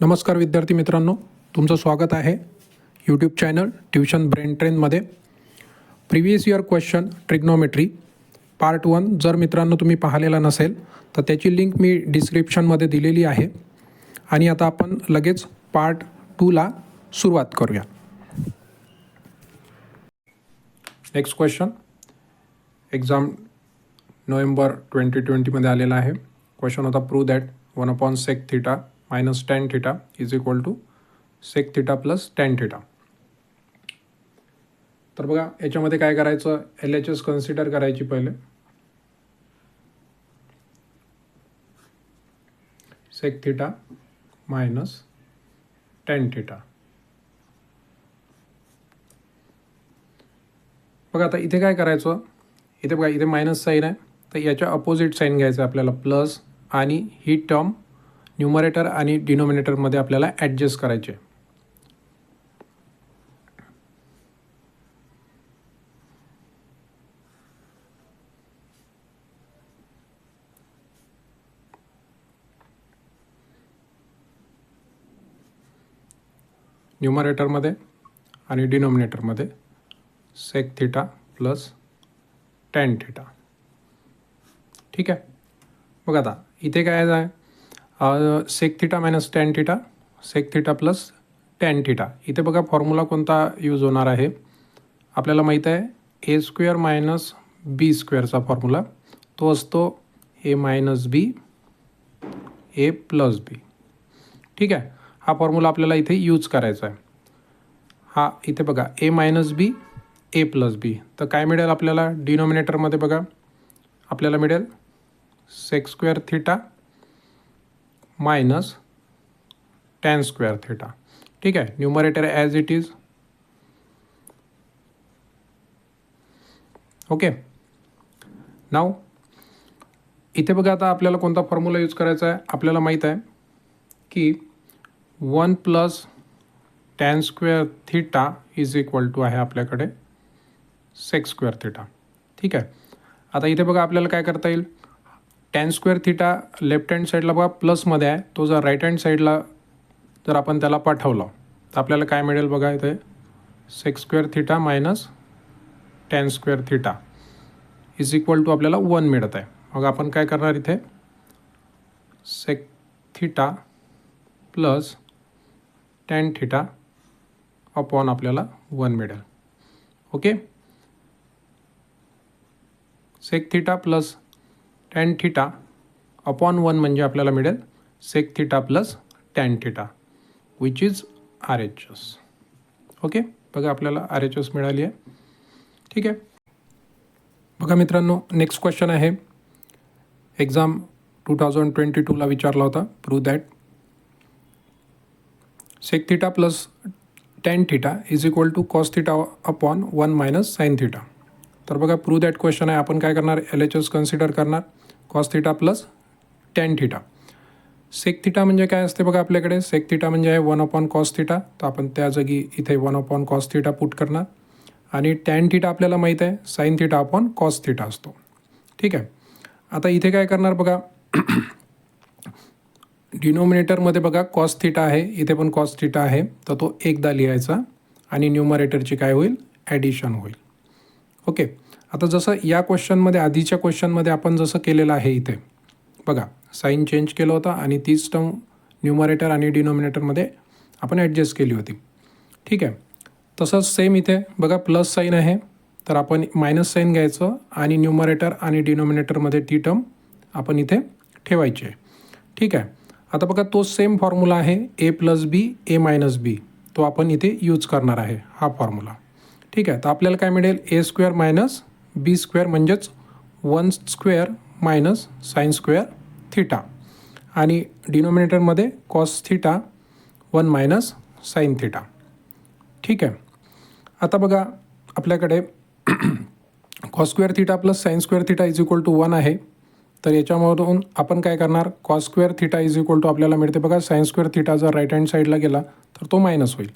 नमस्कार विद्यार्थी मित्रांनो, तुमचं स्वागत आहे यूट्यूब चॅनल ट्युशन ब्रेन ट्रेनमध्ये. Previous year question trigonometry part 1 जर मित्रांनो तुम्ही पाहिलेला नसेल तर त्याची लिंक मी डिस्क्रिप्शनमध्ये दिलेली आहे. आणि आता आपण लगेच पार्ट 2ला सुरुवात करूया. नेक्स्ट क्वेश्चन एक्झाम नोव्हेंबर 2020मध्ये आलेला आहे. क्वेश्चन होता prove that 1/sec θ minus tan θ is equal to sec θ plus tan θ. तर बघा याच्यामध्ये काय करायचं, LHS कन्सिडर करायची पहिले. sec θ minus tan θ. बघा आता इथे काय करायचं, इथे बघा इथे मायनस साईन आहे तर याच्या अपोजिट साईन घ्यायचं आपल्याला प्लस, आणि ही टर्म न्यूमरेटर आणि डिनोमिनेटरमध्ये आपल्याला ॲडजस्ट करायचे. न्यूमरेटरमध्ये आणि डिनोमिनेटरमध्ये sec θ प्लस tan θ. ठीक आहे. बघा आता इथे काय आहे, sec θ minus tan θ, sec θ plus tan θ. इथे बघा फॉर्म्युला कोणता यूज होणार आहे, आपल्याला माहीत आहे a² मायनस b² फॉर्म्युला. तो असतो a minus b a plus b. ठीक आहे. हा फॉर्म्युला आपल्याला इथे यूज करायचा आहे. हा इथे बघा a minus b a plus b. तर काय मिळेल आपल्याला डिनोमिनेटरमध्ये, बघा आपल्याला मिळेल sec² θ मायनस tan² θ. ठीक आहे. Numerator as it is. Okay. Now इथे बघा आता आपल्याला कोणता फॉर्म्युला यूज करायचा आहे, आपल्याला माहीत आहे की 1 plus tan² θ is equal to आहे आपल्याकडे sec² θ. ठीक आहे. आता इथे बघा आपल्याला काय करता येईल, tan² θ लेफ्ट हँड साईडला बघा प्लसमध्ये आहे, तो जर राईट हँड साईडला जर आपण त्याला पाठवलं तर आपल्याला काय मिळेल बघा, इथे sec² θ minus tan² θ is equal to आपल्याला 1 मिळत आहे. मग आपण काय करणार, इथे sec θ प्लस tan θ अपॉन आपल्याला 1 मिळेल. Okay. sec θ plus tan θ upon 1 म्हणजे आपल्याला मिळेल sec θ plus tan θ which is RHS. Okay. बघा आपल्याला RHS मिळाली आहे. ठीक आहे. बघा मित्रांनो, नेक्स्ट क्वेश्चन आहे एक्झाम 2022ला विचारला होता. Prove that sec θ plus tan θ is equal to cos θ upon 1 minus sin θ. तर बघा प्रूव्ह दॅट क्वेश्चन आहे. आपण काय करणार, LHS कन्सिडर करणार cos θ प्लस tan θ. sec θ म्हणजे काय असते बघा आपल्याकडे, sec θ म्हणजे आहे 1/cos θ. तर आपण त्या जागी इथे 1/cos θ पुट करणार, आणि tan θ आपल्याला माहीत आहे sin θ अपॉन cos θ असतो. ठीक आहे. आता इथे काय करणार बघा, डिनोमिनेटरमध्ये बघा cos θ आहे, इथे पण cos θ आहे, तर तो एकदा लिहायचा आणि न्यूमरेटरची काय होईल, ॲडिशन होईल. ओके. आता जसं या क्वेश्चनमध्ये, आधीच्या क्वेश्चनमध्ये आपण जसं केलेलं आहे, इथे बघा साईन चेंज केलं होतं आणि तीच टर्म न्यूमरेटर आणि डिनोमिनेटरमध्ये आपण ॲडजस्ट केली होती. ठीक आहे. तसंच सेम इथे बघा प्लस साईन आहे, तर आपण मायनस साईन घ्यायचं आणि न्यूमरेटर आणि डिनोमिनेटरमध्ये ती टर्म आपण इथे ठेवायची आहे. ठीक आहे. आता बघा तो सेम फॉर्म्युला आहे a plus b a minus b, तो आपण इथे यूज करणार आहे हा फॉर्म्युला. ठीक आहे. तर आपल्याला काय मिळेल, a² मायनस b² म्हणजेच 1² मायनस sin² θ, आणि डिनोमिनेटरमध्ये cos θ 1 मायनस sin θ. ठीक आहे. आता बघा आपल्याकडे cos² θ plus sin² θ is equal to 1 आहे. तर याच्यामधून आपण काय करणार, cos² θ इज इक्वल टू आपल्याला मिळते बघा sin² θ जर राईट हँड साईडला गेला तर तो मायनस होईल.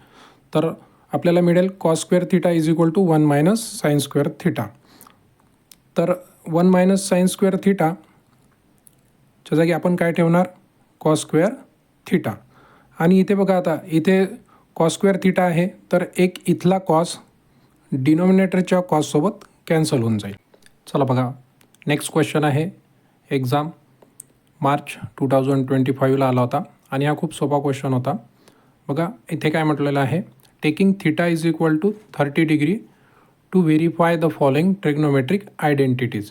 तर आपल्याला मिळेल cos² θ is equal to 1 minus sin² θ. तर 1 मायनस sin² θ च्या जागी आपण काय ठेवणार, cos² θ. आणि इथे बघा आता इथे कॉस स्क्वेअर थिटा आहे, तर एक इथला कॉस डिनॉमिनेटरच्या कॉससोबत कॅन्सल होऊन जाईल. चला बघा, नेक्स्ट क्वेश्चन आहे. एक्झाम मार्च 2025ला आला होता आणि हा खूप सोपा क्वेश्चन होता. बघा इथे काय म्हटलेलं आहे, taking theta is equal to 30 degree to verify the following trigonometric identities.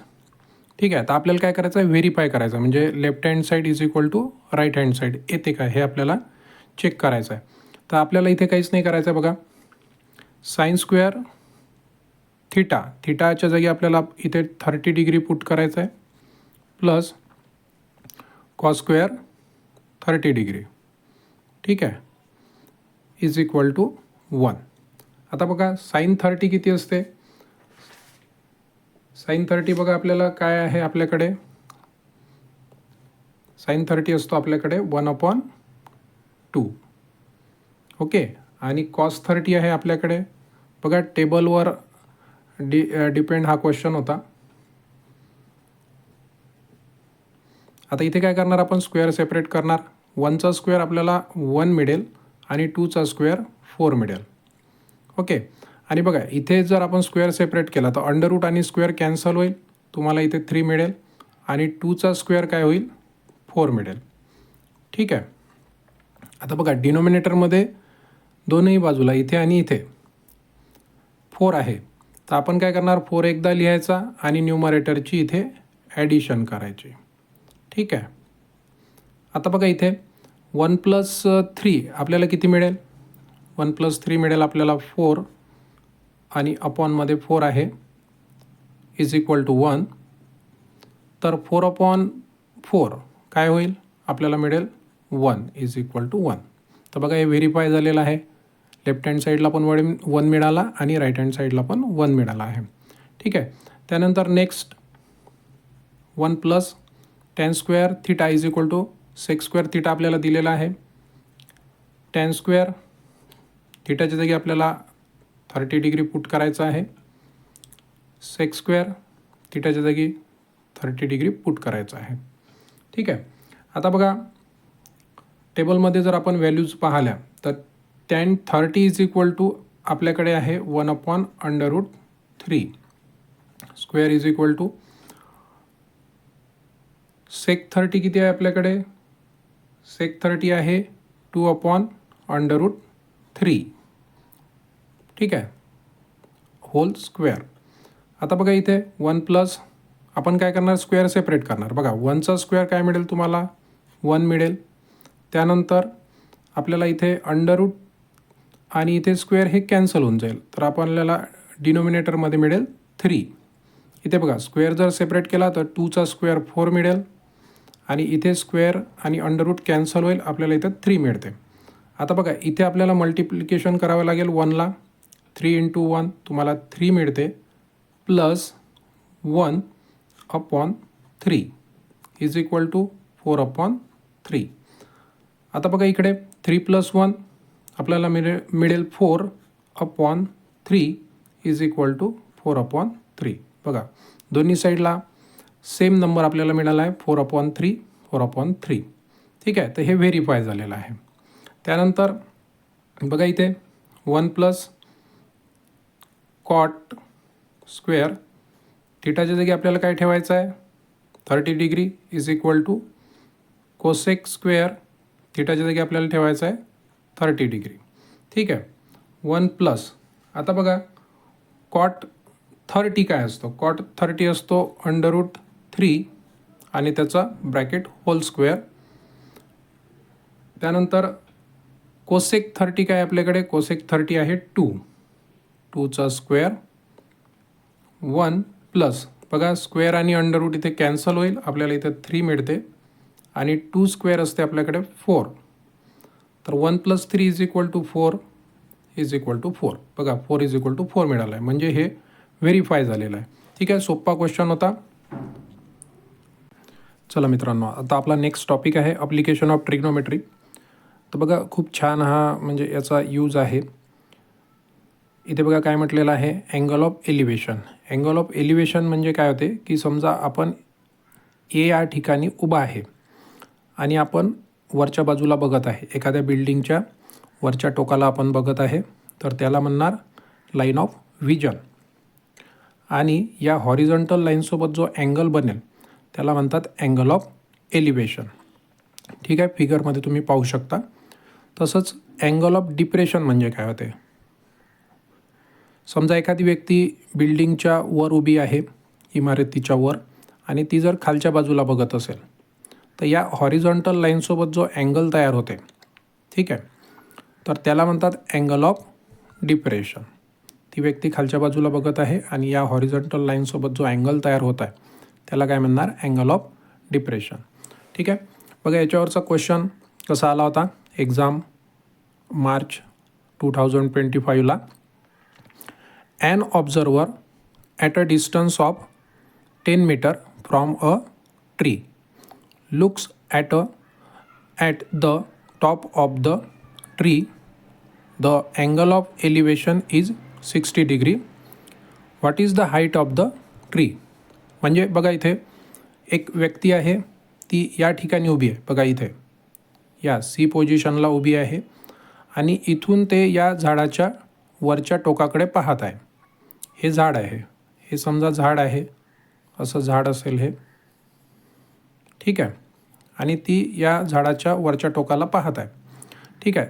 ठीक आहे, तर आपल्याला काय करायचं आहे, व्हेरीफाय करायचं, म्हणजे left hand side is equal to right hand side येते काय हे आपल्याला चेक करायचं आहे. तर आपल्याला इथे काहीच नाही करायचं आहे. बघा साइन स्क्वेअर थिटाच्या जागी आपल्याला इथे 30 डिग्री पुट करायचं आहे प्लस कॉस स्क्वेअर 30 डिग्री. ठीक आहे, इज इक्वल टू 1. आता बघा साइन 30 किती असते, साइन 30 बघा आपल्याला काय आहे, आपल्याकडे साइन 30 असतो आपल्याकडे 1/2. ओके, आणि कॉस 30 आहे आपल्याकडे. बघा टेबलवर डिपेंड हा क्वेश्चन होता. आता इथे काय करणार आपण, स्क्वेअर सेपरेट करणार. 1चा स्क्वेअर आपल्याला 1 मिळेल आणि 2चा स्क्वेअर 4 मिळेल. ओके, आणि बघा इथे जर आपण स्क्वेअर सेपरेट केला तर अंडर रूट आणि स्क्वेअर कॅन्सल होईल, तुम्हाला इथे 3 मिळेल आणि 2चा स्क्वेअर काय होईल, 4 मिळेल. ठीक आहे, आता बघा डिनॉमिनेटरमध्ये दोनही बाजूला इथे आणि इथे 4 आहे, तर आपण काय करणार, 4 एकदा लिहायचा आणि न्यूमरेटरची इथे ॲडिशन करायची. ठीक आहे, आता बघा इथे 1 + 3 आपल्याला किती मिळेल, 1 + 3 मिळेल आपल्याला 4 आणि अपॉनमध्ये 4 आहे इज इक्वल टू 1. तर 4/4 काय होईल, आपल्याला मिळेल 1 इज इक्वल टू 1. तर बघा हे व्हेरीफाय झालेलं आहे. लेफ्ट हँड साईडला पण 1 मिळाला आणि राईट हँड साईडला पण 1 मिळाला आहे. ठीक आहे, त्यानंतर next 1 + tan square theta is equal to sec square theta आपल्याला दिलेला आहे. tan स्क्वेअर थिटाच्या जागी आपल्याला 30 डिग्री पुट करायचं आहे. सेक स्क्वेअर थिटाच्या जागी 30 डिग्री पुट करायचं आहे. ठीक आहे, आता बघा टेबलमध्ये जर आपण व्हॅल्यूज पाहिल्या तर tan 30 इज इक्वल टू आपल्याकडे आहे 1/√3 स्क्वेअर इज इक्वल टू सेक 30 किती आहे आपल्याकडे, सेक 30 आहे 2/√3. ठीक आहे, होल स्क्वेअर. आता बघा इथे 1 + आपण काय करणार, स्क्वेअर सेपरेट करणार. बघा 1चा स्क्वेअर काय मिळेल तुम्हाला, 1 मिळेल. त्यानंतर आपल्याला इथे अंडररूट आणि इथे स्क्वेअर हे कॅन्सल होऊन जाईल, तर आपल्याला डिनॉमिनेटरमध्ये मिळेल 3. इथे बघा स्क्वेअर जर सेपरेट केला तर 2चा स्क्वेअर 4 मिळेल आणि इथे स्क्वेअर आणि अंडररूट कॅन्सल होईल, आपल्याला इथे 3 मिळते. आता बघा इथे आपल्याला मल्टिप्लिकेशन करावं लागेल 1ला. 3 × 1 तुम्हाला 3 मिळते प्लस 1/3 इज इक्वल टू 4/3. आता बघा इकडे 3 + 1 आपल्याला मिळेल 4/3 इज इक्वल टू 4/3. बघा दोन्ही साईडला सेम नंबर आपल्याला मिळाला आहे 4/3. ठीक आहे, तर हे व्हेरीफाय झालेलं आहे. त्यानंतर बघा इथे 1 + कॉट स्क्वेअर थिटाच्या जागी आपल्याला काय ठेवायचं आहे, 30 degree is equal to cosec square थिटाच्या जागी आपल्याला ठेवायचं आहे 30 डिग्री. ठीक आहे, 1 + आता बघा कॉट 30 काय असतो, कॉट 30 असतो अंडररूट3 आणि त्याचा ब्रॅकेट होल स्क्वेअर. त्यानंतर कोसेक 30 काय आपल्याकडे, कोसेक 30 आहे 2चा स्क्वेअर 1 + बघा स्क्वेअर आणि अंडररूट इथे कॅन्सल होईल, आपल्याला इथे 3 मिळते आणि 2 स्क्वेअर असते आपल्याकडे 4. तर 1 + 3 is equal to 4 is equal to 4. बघा 4 इज इक्वल टू 4 मिळाला आहे, म्हणजे हे व्हेरीफाय झालेलं आहे. ठीक आहे, सोपा क्वेश्चन होता. चला मित्रांनो, आता आपला नेक्स्ट टॉपिक आहे ॲप्लिकेशन ऑफ ट्रिग्नोमेट्री. तर बघा खूप छान हा म्हणजे याचा यूज आहे. इथे बघा काय म्हटलेलं आहे, angle of elevation. Angle of elevation म्हणजे काय होते की समजा आपण ए या ठिकाणी उभा आहे आणि आपण वरच्या बाजूला बघत आहे, एखाद्या बिल्डिंगच्या वरच्या टोकाला आपण बघत आहे, तर त्याला म्हणणार लाईन ऑफ व्हिजन. आणि या हॉरिझॉन्टल लाईनसोबत जो अँगल बनेल त्याला म्हणतात अँगल ऑफ एलिव्हेशन. ठीक आहे, फिगरमध्ये तुम्ही पाहू शकता. तसंच अँगल ऑफ डिप्रेशन म्हणजे काय होते, समजा एखादी व्यक्ती बिल्डिंगच्या वर उभी आहे, इमारतीच्या वर, आणि ती जर खालच्या बाजूला बघत असेल तर या हॉरिझॉन्टल लाईनसोबत जो अँगल तयार होते, ठीक आहे, तर त्याला म्हणतात अँगल ऑफ डिप्रेशन. ती व्यक्ती खालच्या बाजूला बघत आहे आणि या हॉरिझॉन्टल लाईनसोबत जो अँगल तयार होत आहे त्याला काय म्हणणार, अँगल ऑफ डिप्रेशन. ठीक आहे, बघा याच्यावरचा क्वेश्चन कसा आला होता एक्झाम मार्च 2025ला. An observer at a distance of 10 meter from a tree looks at the top of the tree. The angle of elevation is 60 degree. What is the height of the tree? म्हणजे बघा इथे एक व्यक्ती आहे, ती या ठिकाणी उभी आहे. बघा इथे या सी पोझिशनला उभी आहे आणि इथून ते या झाडाच्या वरच्या टोकाकडे पाहत आहे. हे झाड आहे, हे समजा झाड आहे, असं झाड असेल हे, ठीक आहे, आणि ती या झाडाच्या वरच्या टोकाला पाहत आहे. ठीक आहे,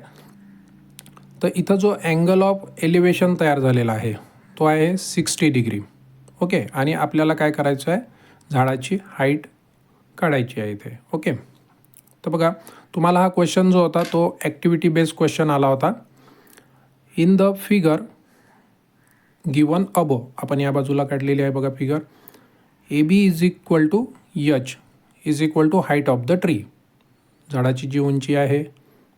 तर इथं जो अँगल ऑफ एलिव्हेशन तयार झालेला आहे तो आहे 60 डिग्री. ओके, आणि आपल्याला काय करायचं आहे, झाडाची हाईट काढायची आहे इथे. ओके, तर बघा तुम्हाला हा क्वेश्चन जो होता तो ॲक्टिव्हिटी बेस्ड क्वेश्चन आला होता. In the figure given above, आपण या बाजूला काढलेली आहे बघा figure. A B is equal to H is equal to height of the tree. झाडाची जी उंची आहे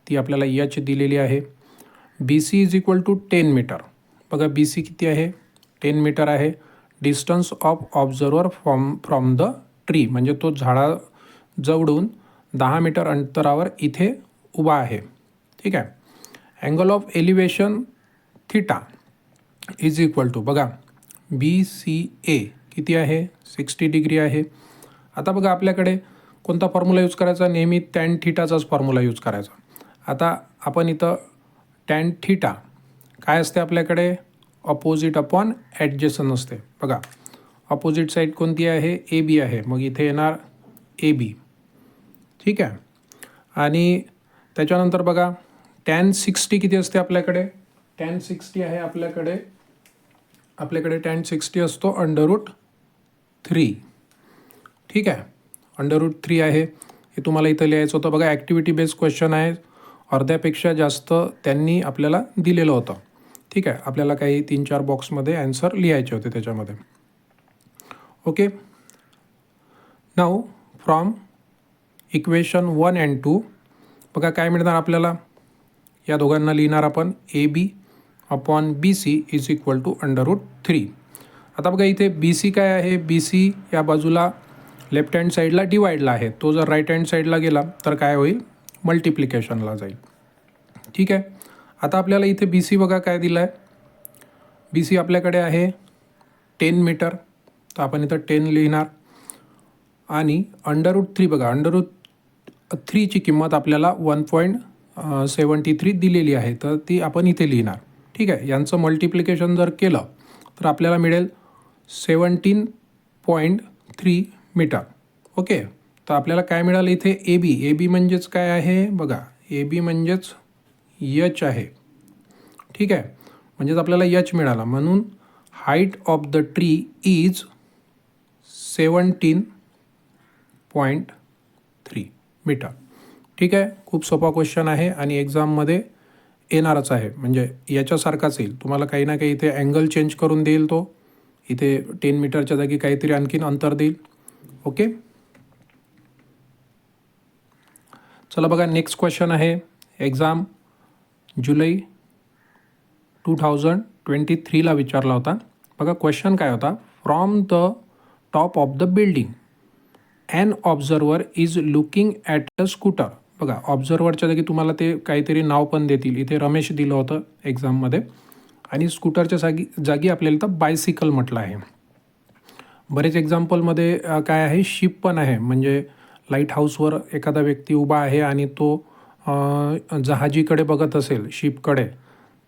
ती आपल्याला एच दिलेली आहे. B C is equal to 10 metre. बघा बी सी किती आहे, 10 मीटर आहे. Distance of observer from the tree, म्हणजे तो झाडाजवळून 10 मीटर अंतरावर इथे उभा आहे. ठीक आहे, angle of elevation theta is equal to, बघा बी सी ए किती आहे, 60 डिग्री आहे. आता बघा आपल्याकडे कोणता फॉर्म्युला यूज करायचा, नेहमी टॅन थिटाचाच फॉर्म्युला यूज करायचा. आता आपण इथं टॅन थिटा काय असते आपल्याकडे, अपोजिट अपॉन ॲडजेसन असते. बघा अपोजिट साईड कोणती आहे, ए बी आहे, मग इथे येणार ए बी. ठीक आहे, आणि त्याच्यानंतर बघा टॅन 60 किती असते आपल्याकडे, टॅन 60 आहे आपल्याकडे टॅन 60 असतो √3. ठीक आहे, √3 आहे. हे तुम्हाला इथं लिहायचं होतं. बघा ॲक्टिव्हिटी बेस्ड क्वेश्चन आहे, अर्ध्यापेक्षा जास्त त्यांनी आपल्याला दिलेलं होतं. ठीक आहे, आपल्याला काही 3-4 बॉक्समध्ये ॲन्सर लिहायचे होते त्याच्यामध्ये. Okay, now from equation 1 and 2 बघा काय मिळणार आपल्याला, या दोघांना लिहिणार आपण A B upon B C is equal to √3. आता बघा इथे बी सी काय आहे, बी सी या बाजूला लेफ्ट हँड साईडला डिवाईडला आहे, तो जर राईट हँड साईडला गेला तर काय होईल, मल्टिप्लिकेशनला जाईल. ठीक आहे, आता आपल्याला इथे बी सी बघा काय दिलं आहे, बी सी आपल्याकडे आहे 10 मीटर, तर आपण इथं 10 लिहिणार. आणि √3 बघा, √3ची किंमत आपल्याला 1.73 दिलेली आहे, तर ती आपण इथे लिहिणार. ठीक आहे, यांचं मल्टिप्लिकेशन जर केलं तर आपल्याला मिळेल 17.3 मीटर. ओके, तर आपल्याला काय मिळालं इथे, ए बी म्हणजेच काय आहे बघा, ए बी म्हणजेच एच आहे. ठीक आहे, म्हणजेच आपल्याला एच मिळाला, म्हणून height of the tree is 17.3 metre. ठीक आहे, खूप सोपा क्वेश्चन आहे आणि एक्झाममध्ये येणारच आहे, म्हणजे याच्यासारखाच येईल. तुम्हाला काही ना काही इथे अँगल चेंज करून देईल, तो इथे 10 मीटरच्या जागी काहीतरी आणखीन अंतर देईल. ओके, चला बघा नेक्स्ट क्वेश्चन आहे, एक्झाम जुलै 2023ला विचारला होता. बघा क्वेश्चन काय होता, from the top of the building an observer is looking at a scooter. बघा ऑब्झर्वरच्या जागी तुम्हाला ते काहीतरी नाव पण देतील, इथे रमेश दिलं होतं एक्झाममध्ये, आणि स्कूटरच्या जागी आपल्याला इथं बायसिकल म्हटलं आहे. बरेच एक्झाम्पलमध्ये काय आहे, शिप पण आहे, म्हणजे लाईट हाऊसवर एखादा व्यक्ती उभा आहे आणि तो जहाजीकडे बघत असेल, शिपकडे,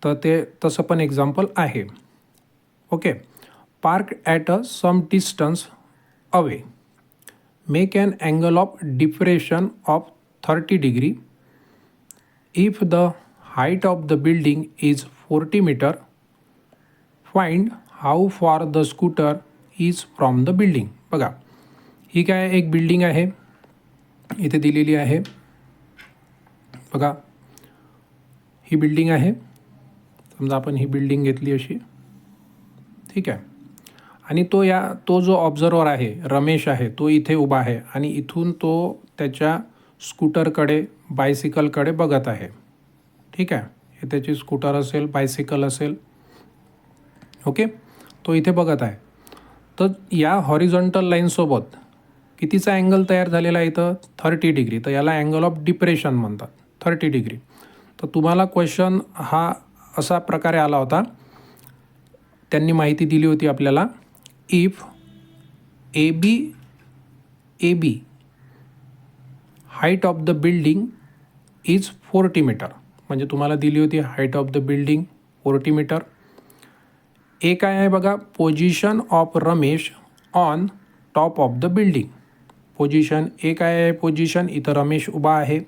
तर ते तसं पण एक्झाम्पल आहे. Okay. Park at a some distance away, make an angle of depression of 30 degree. If the height of the building is 40 metre, find how far the scooter is from the building. बघा, ही काय एक building आहे, इथे दिलेली आहे. बघा, ही building आहे. समजा आपण ही बिल्डिंग घेतली अशी, ठीक आहे. आणि तो जो ऑब्झर्वर आहे, रमेश आहे, तो इथे उभा आहे आणि इथून तो त्याच्या स्कूटरकडे, बायसिकलकडे बघत आहे. ठीक आहे. हे त्याची स्कूटर असेल, बायसिकल असेल. ओके. तो इथे बघत आहे. तर या हॉरिझॉन्टल लाईनसोबत कितीचा अँगल तयार झालेला आहे इथं? 30 डिग्री. तर याला अँगल ऑफ डिप्रेशन म्हणतात, 30 डिग्री. तर तुम्हाला क्वेश्चन हा असा प्रकारे आला होता, त्यांनी माहिती दिली होती आपल्याला, if A B height of the building is 40 metre. म्हणजे तुम्हाला दिली होती height of the building 40 metre. A काय आहे बघा? Position of Ramesh on top of the building. Position A काय आहे? पोझिशन, इथं रमेश उभा आहे.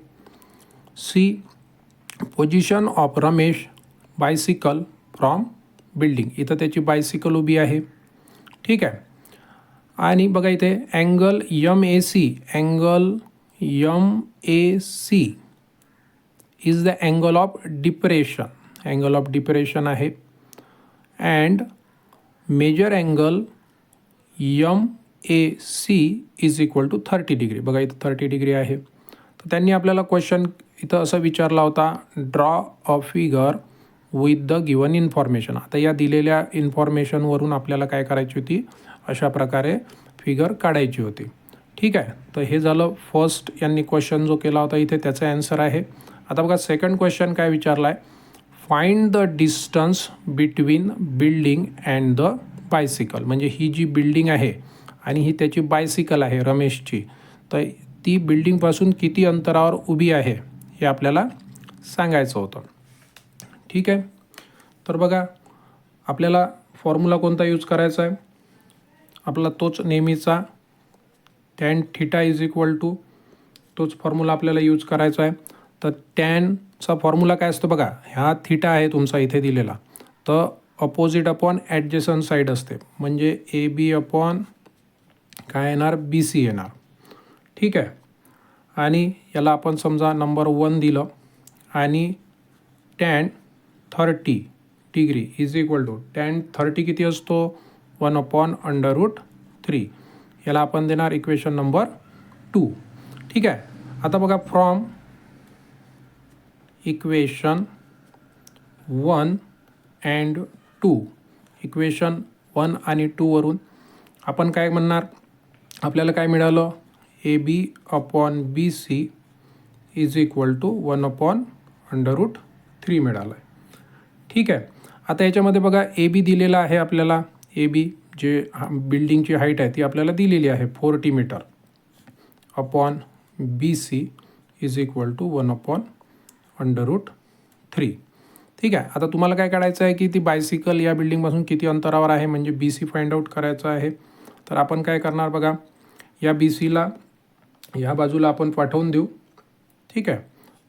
C, position of Ramesh bicycle from building. इथं त्याची बायसिकल उभी आहे. ठीक आहे. आणि बघा इथे angle MAC, angle MAC is the angle of depression. Angle of depression आहे. And measure angle MAC is equal to 30 degree. बघा इथं 30 डिग्री आहे. तर त्यांनी आपल्याला क्वेश्चन इथं असं विचारला होता, draw a figure with the given information. आता या दिलेल्या इन्फॉर्मेशनवरून आपल्याला काय करायची होती? अशा प्रकारे फिगर काढायची होती. ठीक आहे. तर हे झालं फर्स्ट, यांनी क्वेश्चन जो केला होता इथे त्याचा ॲन्सर आहे. आता बघा सेकंड क्वेश्चन काय विचारला आहे, find the distance between building and the bicycle. म्हणजे ही जी बिल्डिंग आहे आणि ही त्याची बायसिकल आहे रमेशची, तर ती बिल्डिंगपासून किती अंतरावर उभी आहे हे आपल्याला सांगायचं होतं. ठीक आहे. तर बघा, आपल्याला फॉर्म्युला कोणता यूज करायचा आहे? आपला तोच नेहमीचा tan theta is equal to, तोच फॉर्म्युला आपल्याला यूज करायचा आहे. तर टॅनचा फॉर्म्युला काय असतो बघा, ह्या थिटा आहे तुमचा इथे दिलेला, तर अपोजिट अपॉन ॲडजसंट साईड असते. म्हणजे AB अपॉन काय येणार? BC येणार. ठीक आहे. आणि याला आपण समजा नंबर 1 दिलं आणि tan 30 degree is equal to, tan 30 किती असतो? 1/√3. याला आपण देणार इक्वेशन नंबर 2. ठीक आहे. आता बघा, फ्रॉम इक्वेशन 1 अँड 2, इक्वेशन 1 आणि 2 वरून आपण काय म्हणणार? आपल्याला काय मिळालं? AB upon BC is equal to 1/√3 मिळालं आहे. ठीक आहे. आता याच्यामध्ये बघा AB दिलेला आहे आपल्याला. AB जे बिल्डिंगची हाईट आहे ती आपल्याला दिलेली आहे 40 metre, upon BC is equal to 1/√3. ठीक आहे. आता तुम्हाला काय काढायचं आहे की ती बायसिकल या बिल्डिंगपासून किती अंतरावर आहे, म्हणजे BC फाइंड आउट करायचं आहे. तर आपण काय करणार बघा, या BCला ह्या बाजूला आपण पाठवून देऊ. ठीक आहे.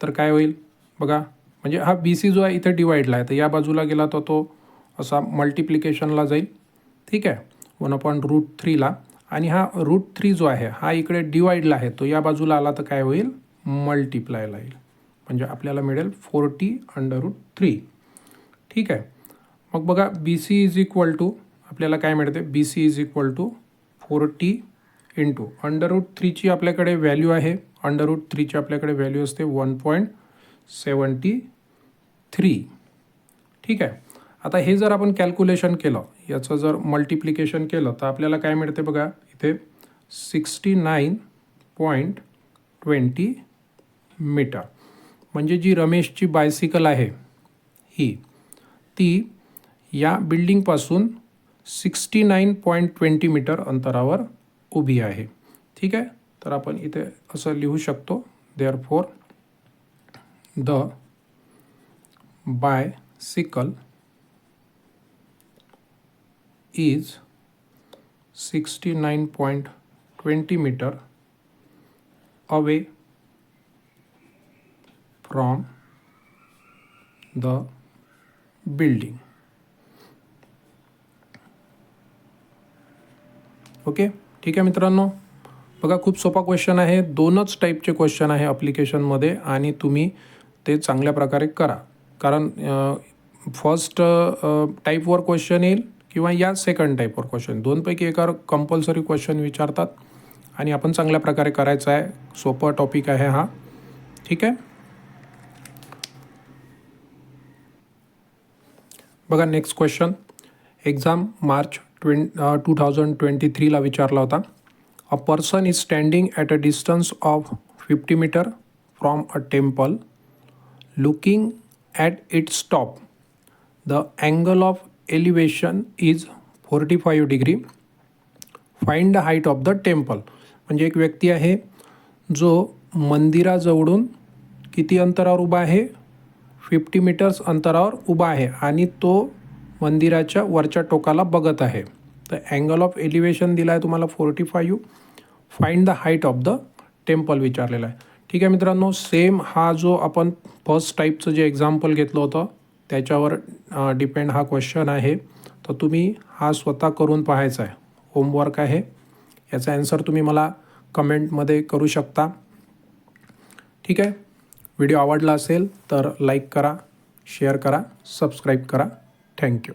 तर काय होईल बघा, म्हणजे हा BC जो आहे इथं डिवाईडला आहे, तर या बाजूला गेला तर तो असा मल्टिप्लिकेशनला जाईल. ठीक आहे, 1/√3ला. आणि हा √3 जो आहे हा इकडे डिवाईडला आहे, तो या बाजूला आला तर काय होईल? मल्टिप्लायला येईल. म्हणजे आपल्याला मिळेल 40/√3. ठीक आहे. मग बघा, BC इज इक्वल टू आपल्याला काय मिळते? BC is equal to 40 into √3ची आपल्याकडे व्हॅल्यू आहे. √3ची आपल्याकडे व्हॅल्यू असते 1.73. ठीक आहे. आता हे जर आपण कॅल्क्युलेशन केलं, याचं जर मल्टिप्लिकेशन केलं, तर आपल्याला काय मिळते बघा, इथे 69.20 मीटर. म्हणजे जी रमेशची बायसिकल आहे ती या बिल्डिंगपासून 69.20 मीटर अंतरावर उभी आहे. ठीक आहे. तर आपण इथे असं लिहू शकतो, therefore the bicycle is 69.20 metre away from the building. Okay, ठीक आहे मित्रांनो. बघा, खूप सोपा क्वेश्चन आहे. 2च टाईपचे क्वेश्चन आहे ॲप्लिकेशनमध्ये आणि तुम्ही ते चांगल्या प्रकारे करा. कारण फर्स्ट टाईपवर क्वेश्चन येईल किंवा या सेकंड टाईपवर क्वेश्चन, 2पैकी एकावर कंपल्सरी क्वेश्चन विचारतात आणि आपण चांगल्या प्रकारे करायचं आहे. सोपा टॉपिक आहे हा. ठीक आहे. बघा, नेक्स्ट क्वेश्चन एक्झाम मार्च 2023ला विचारला होता. A person is standing at a distance of 50 metre from a temple looking at its top. The angle of elevation is 45 degree. Find the height of the temple. म्हणजे एक व्यक्ती आहे जो मंदिराजवळून किती अंतरावर उभा आहे, 50 मीटर्स अंतरावर उभा आहे आणि तो मंदिराच्या वरच्या टोकाला बघत आहे. तर अँगल ऑफ एलिव्हेशन दिला आहे तुम्हाला 45. Find the height of the temple विचारलेला आहे. ठीक आहे मित्रांनो, सेम हा जो आपण फर्स्ट टाईपचं जे एक्झाम्पल घेतलं होतं त्याच्यावर डिपेंड हा क्वेश्चन आहे. तर तुम्ही हा स्वतः करून पाहायचा आहे, होमवर्क आहे. याचा ॲन्सर तुम्ही मला कमेंटमध्ये करू शकता. ठीक आहे. व्हिडिओ आवडला असेल तर लाईक करा, शेअर करा, सबस्क्राईब करा. थँक्यू.